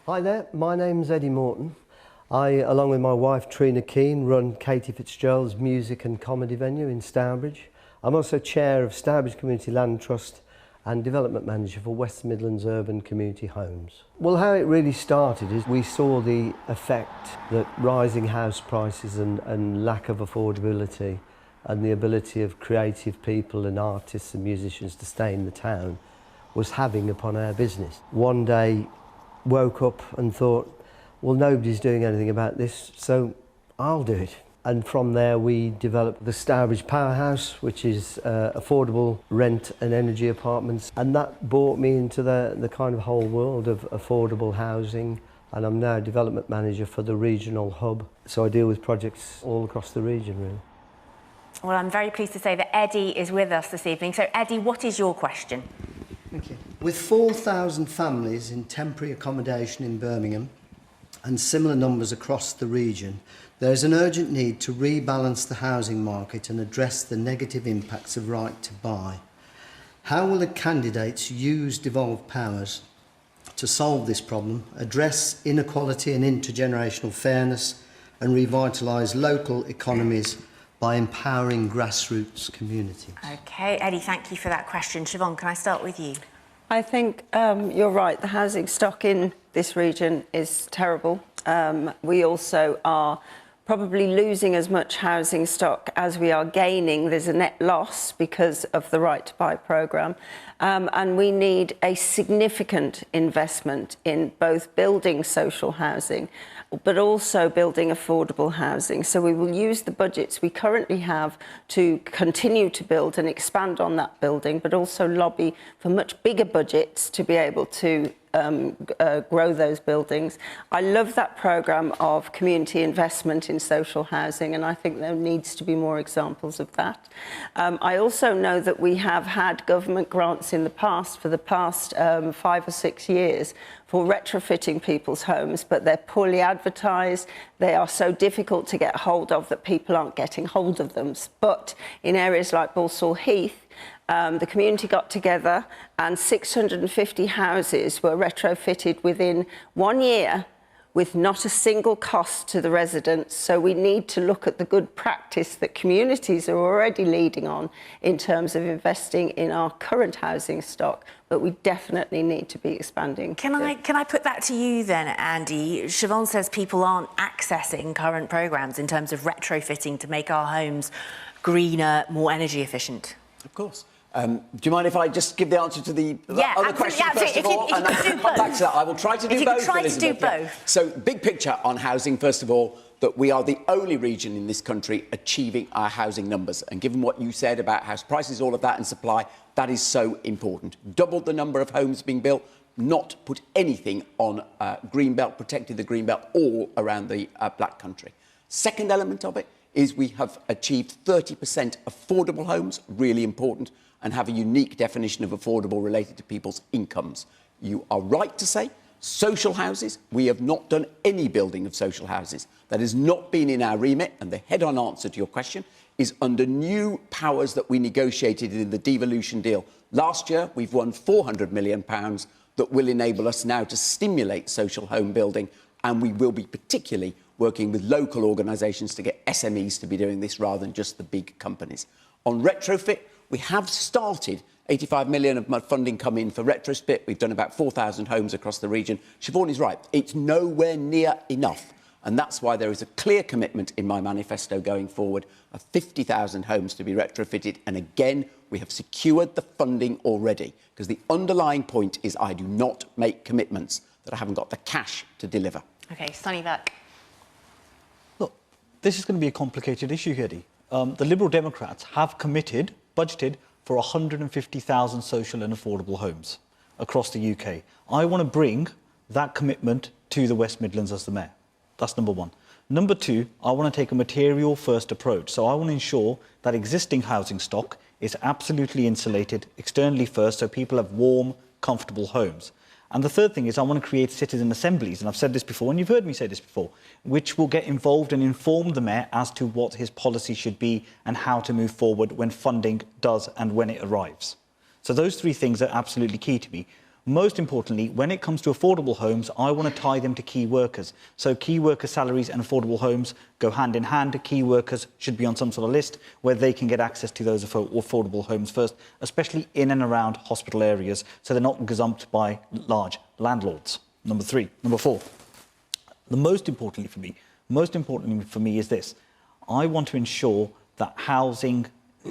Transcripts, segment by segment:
Hi there, my name's Eddy Morton. I, along with my wife Trina Keane, run Katie Fitzgerald's music and comedy venue in Stourbridge. I'm also chair of Stourbridge Community Land Trust and development manager for West Midlands Urban Community Homes. Well, how it really started is we saw the effect that rising house prices and lack of affordability and the ability of creative people and artists and musicians to stay in the town was having upon our business. One day, woke up and thought, well, nobody's doing anything about this, so I'll do it. And from there we developed the Stourbridge Powerhouse, which is affordable rent and energy apartments, and that brought me into the kind of whole world of affordable housing, and I'm now development manager for the regional hub, so I deal with projects all across the region, really. Well, I'm very pleased to say that Eddy is with us this evening. So Eddy, what is your question? Thank you. With 4,000 families in temporary accommodation in Birmingham and similar numbers across the region, there is an urgent need to rebalance the housing market and address the negative impacts of right to buy. How will the candidates use devolved powers to solve this problem, address inequality and intergenerational fairness, and revitalise local economies by empowering grassroots communities? OK, Eddy, thank you for that question. Siobhan, can I start with you? I think you're right. The housing stock in this region is terrible. We also are probably losing as much housing stock as we are gaining. There's a net loss because of the Right to Buy programme. And we need a significant investment in both building social housing but also building affordable housing. So we will use the budgets we currently have to continue to build and expand on that building, but also lobby for much bigger budgets to be able to grow those buildings. I love that programme of community investment in social housing, and I think there needs to be more examples of that. I also know that we have had government grants in the past, for the past 5 or 6 years, for retrofitting people's homes, but they're poorly advertised. They are so difficult to get hold of that people aren't getting hold of them. But in areas like Balsall Heath, the community got together and 650 houses were retrofitted within 1 year with not a single cost to the residents. So we need to look at the good practice that communities are already leading on in terms of investing in our current housing stock, but we definitely need to be expanding. Can I put that to you then, Andy? Siobhan says people aren't accessing current programmes in terms of retrofitting to make our homes greener, more energy efficient. Of course. Do you mind if I just give the answer to the other question first of all? And I'll come back to that. I will try to do both, Try to do both. Yeah. So, big picture on housing, first of all, that we are the only region in this country achieving our housing numbers. And given what you said about house prices, all of that, and supply, that is so important. Doubled the number of homes being built, not put anything on Greenbelt, protected the Greenbelt all around the Black Country. Second element of it is we have achieved 30% affordable homes, really important, and have a unique definition of affordable related to people's incomes. You are right to say social houses. We have not done any building of social houses. That has not been in our remit, and the head-on answer to your question is under new powers that we negotiated in the devolution deal. Last year, we've won £400 million that will enable us now to stimulate social home building, and we will be particularly working with local organisations to get SMEs to be doing this rather than just the big companies. On retrofit, we have started 85 million of funding come in for retrofit. We've done about 4,000 homes across the region. Siobhan is right. It's nowhere near enough. And that's why there is a clear commitment in my manifesto going forward of 50,000 homes to be retrofitted. And again, we have secured the funding already, because the underlying point is I do not make commitments that I haven't got the cash to deliver. OK, Sonny Burke. Look, this is going to be a complicated issue, Eddy. The Liberal Democrats have budgeted for 150,000 social and affordable homes across the UK. I want to bring that commitment to the West Midlands as the Mayor. That's number one. Number two, I want to take a material-first approach. So I want to ensure that existing housing stock is absolutely insulated externally first, so people have warm, comfortable homes. And the third thing is I want to create citizen assemblies, and I've said this before, and you've heard me say this before, which will get involved and inform the Mayor as to what his policy should be and how to move forward when funding does and when it arrives. So those three things are absolutely key to me. Most importantly, when it comes to affordable homes, I want to tie them to key workers. So key worker salaries and affordable homes go hand in hand. Key workers should be on some sort of list where they can get access to those affordable homes first, especially in and around hospital areas, so they're not gazumped by large landlords. Number 4. The most importantly for me is this. I want to ensure that housing,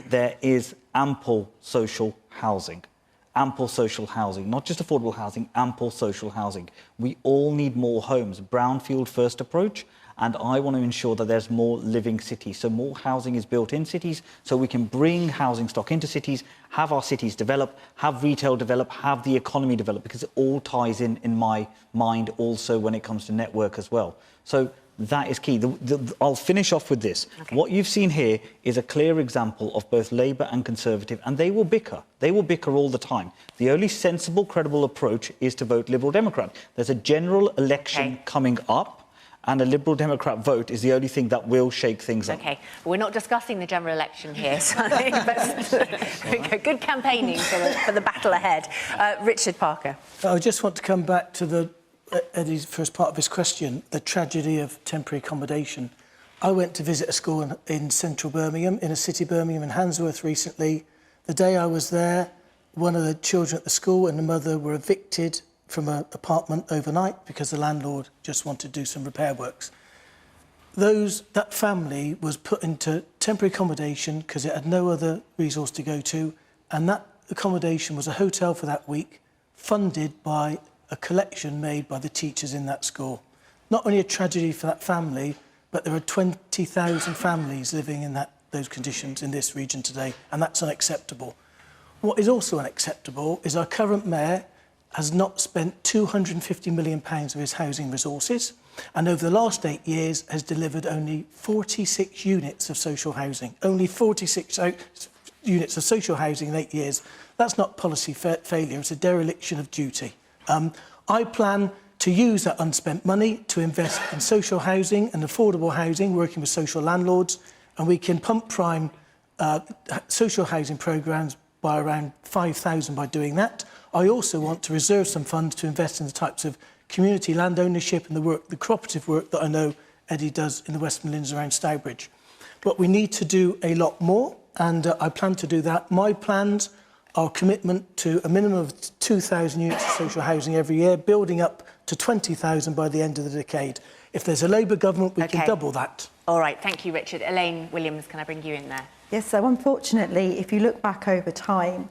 there is ample social housing. Ample social housing, not just affordable housing, ample social housing. We all need more homes, brownfield first approach, and I want to ensure that there's more living cities. So more housing is built in cities, so we can bring housing stock into cities, have our cities develop, have retail develop, have the economy develop, because it all ties in my mind also when it comes to network as well. So that is key. I'll finish off with this. Okay. What you've seen here is a clear example of both Labour and Conservative, and they will bicker. They will bicker all the time. The only sensible, credible approach is to vote Liberal Democrat. There's a general election coming up, and a Liberal Democrat vote is the only thing that will shake things up. OK, well, we're not discussing the general election here, so good campaigning for the battle ahead. Richard Parker. I just want to come back to Eddy's first part of his question, the tragedy of temporary accommodation. I went to visit a school in central Birmingham, inner city Birmingham, in Handsworth recently. The day I was there, one of the children at the school and the mother were evicted from an apartment overnight because the landlord just wanted to do some repair works. That family was put into temporary accommodation because it had no other resource to go to, and that accommodation was a hotel for that week, funded by a collection made by the teachers in that school. Not only a tragedy for that family, but there are 20,000 families living in those conditions in this region today, and that's unacceptable. What is also unacceptable is our current mayor has not spent £250 million of his housing resources, and over the last 8 years has delivered only 46 units of social housing. Only 46 units of social housing in 8 years. That's not policy failure, it's a dereliction of duty. I plan to use that unspent money to invest in social housing and affordable housing, working with social landlords, and we can pump prime social housing programmes by around 5,000 by doing that. I also want to reserve some funds to invest in the types of community land ownership and the cooperative work that I know Eddy does in the West Midlands around Stourbridge. But we need to do a lot more, and I plan to do that. My plans are commitment to a minimum of 2,000 units of social housing every year, building up to 20,000 by the end of the decade. If there's a Labour government, we can double that. All right, thank you, Richard. Elaine Williams, can I bring you in there? Yes, so unfortunately, if you look back over time,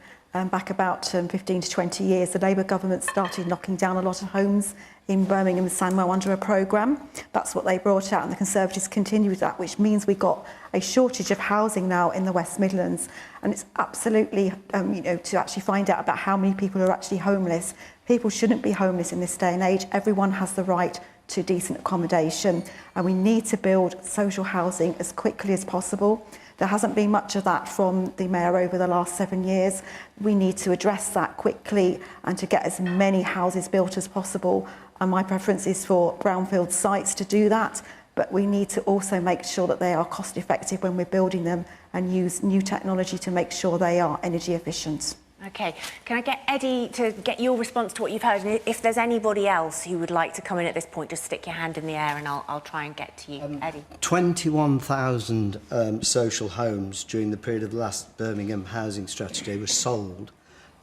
back about 15 to 20 years, the Labour government started knocking down a lot of homes in Birmingham and Sandwell under a programme. That's what they brought out, and the Conservatives continue with that, which means we've got a shortage of housing now in the West Midlands. And it's absolutely, to actually find out about how many people are actually homeless. People shouldn't be homeless in this day and age. Everyone has the right to decent accommodation, and we need to build social housing as quickly as possible. There hasn't been much of that from the Mayor over the last 7 years. We need to address that quickly and to get as many houses built as possible. And my preference is for brownfield sites to do that, but we need to also make sure that they are cost effective when we're building them and use new technology to make sure they are energy efficient. OK. Can I get Eddy to get your response to what you've heard? And if there's anybody else who would like to come in at this point, just stick your hand in the air and I'll try and get to you. Eddy. 21,000 social homes during the period of the last Birmingham housing strategy were sold,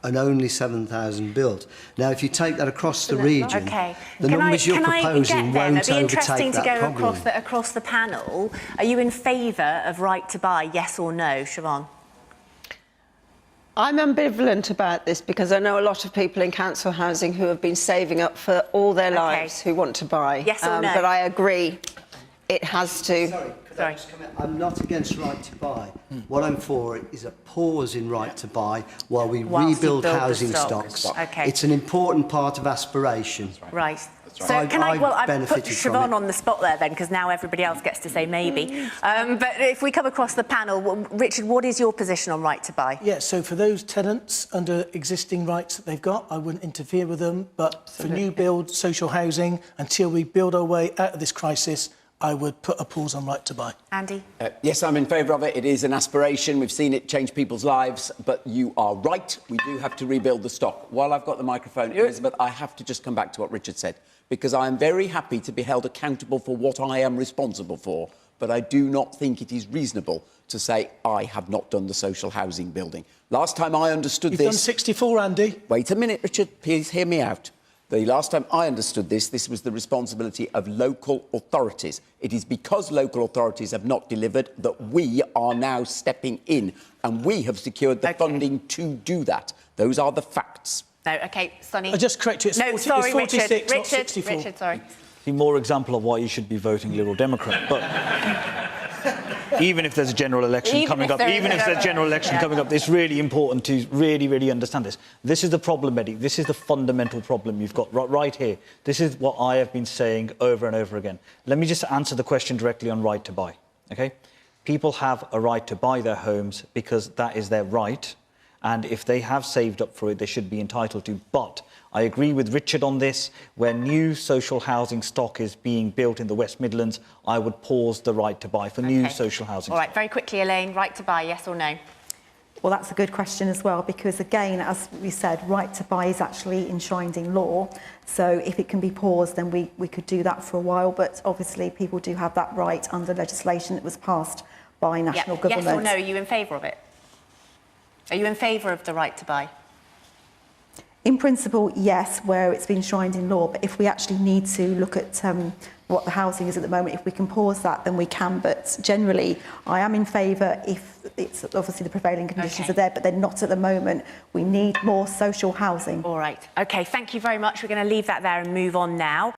and only 7,000 built. Now, if you take that across the region, the numbers you're proposing won't overtake that problem. It'd be interesting to go across the panel. Are you in favour of right to buy, yes or no, Siobhan? I'm ambivalent about this because I know a lot of people in council housing who have been saving up for all their lives who want to buy. Yes or no? But I agree, it has to... Sorry, could I just comment? I'm not against right to buy. What I'm for is a pause in right to buy while we rebuild housing stocks. It's an important part of aspiration. Right. So can I put Siobhan on the spot there then, because now everybody else gets to say maybe. But if we come across the panel, Richard, what is your position on right to buy? Yeah, so for those tenants under existing rights that they've got, I wouldn't interfere with them. But for new build social housing, until we build our way out of this crisis, I would put a pause on right to buy. Andy? Yes, I'm in favour of it. It is an aspiration. We've seen it change people's lives. But you are right. We do have to rebuild the stock. While I've got the microphone, Elizabeth, I have to just come back to what Richard said, because I am very happy to be held accountable for what I am responsible for. But I do not think it is reasonable to say I have not done the social housing building. Last time I understood You've this... done 64, Andy. Wait a minute, Richard. Please hear me out. The last time I understood this was the responsibility of local authorities. It is because local authorities have not delivered that we are now stepping in, and we have secured the funding to do that. Those are the facts. No, OK, Sonny. I just correct you, it's, no, 40, sorry, it's 46, Richard. not 64. Richard, sorry. More example of why you should be voting Liberal Democrat. But even if there's a general election coming up, it's really important to really understand this. This is the problem, Eddie. This is the fundamental problem you've got right here. This is what I have been saying over and over again. Let me just answer the question directly on right to buy, OK? People have a right to buy their homes because that is their right, and if they have saved up for it, they should be entitled to. But I agree with Richard on this. Where new social housing stock is being built in the West Midlands, I would pause the right to buy for new social housing All right, stock. very quickly, Elaine, right to buy, yes or no? Well, that's a good question as well, because again, as we said, right to buy is actually enshrined in law. So if it can be paused, then we could do that for a while. But obviously, people do have that right under legislation that was passed by national government. Yes or no, are you in favour of it? Are you in favour of the right to buy? In principle, yes, where it's been enshrined in law. But if we actually need to look at what the housing is at the moment, if we can pause that, then we can. But generally, I am in favour if it's obviously the prevailing conditions are there, but they're not at the moment. We need more social housing. All right. OK, thank you very much. We're going to leave that there and move on now.